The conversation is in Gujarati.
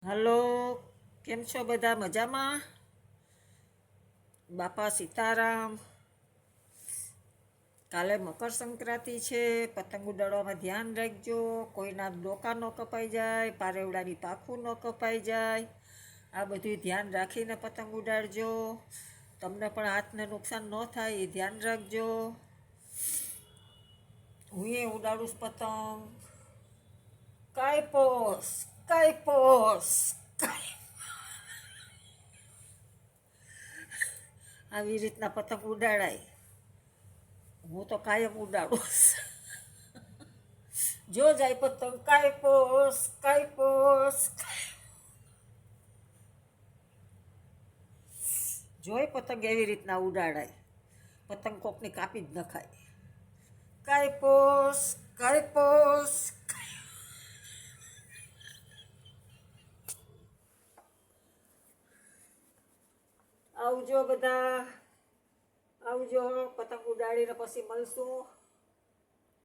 હલો, કેમ છો બધા? મજામાં? બાપા સીતારામ. કાલે મકર સંક્રાંતિ છે. પતંગ ઉડાડવામાં ધ્યાન રાખજો. કોઈના ડોકા ન કપાઈ જાય, પારેવડાની પાખું ન કપાઈ જાય. આ બધું ધ્યાન રાખીને પતંગ ઉડાડજો. તમને પણ હાથને નુકસાન ન થાય એ ધ્યાન રાખજો. હું એ ઉડાડું છું પતંગ. કાયપોસ, કાયપોસ, આવી રીતના પતંગ ઉડાડાય. હું તો કાયમ ઉડાડું. જો જાય પતંગ કાયપોસ, કાયપોસ. જોઈ પતંગ એવી રીતના ઉડાડાય. પતંગ કોકની કાપી જ નખાય. કાયપોસ, કાયપોસ. આવજો બધા, આવજો. પતંગ ઉડાડીને પછી મળશું.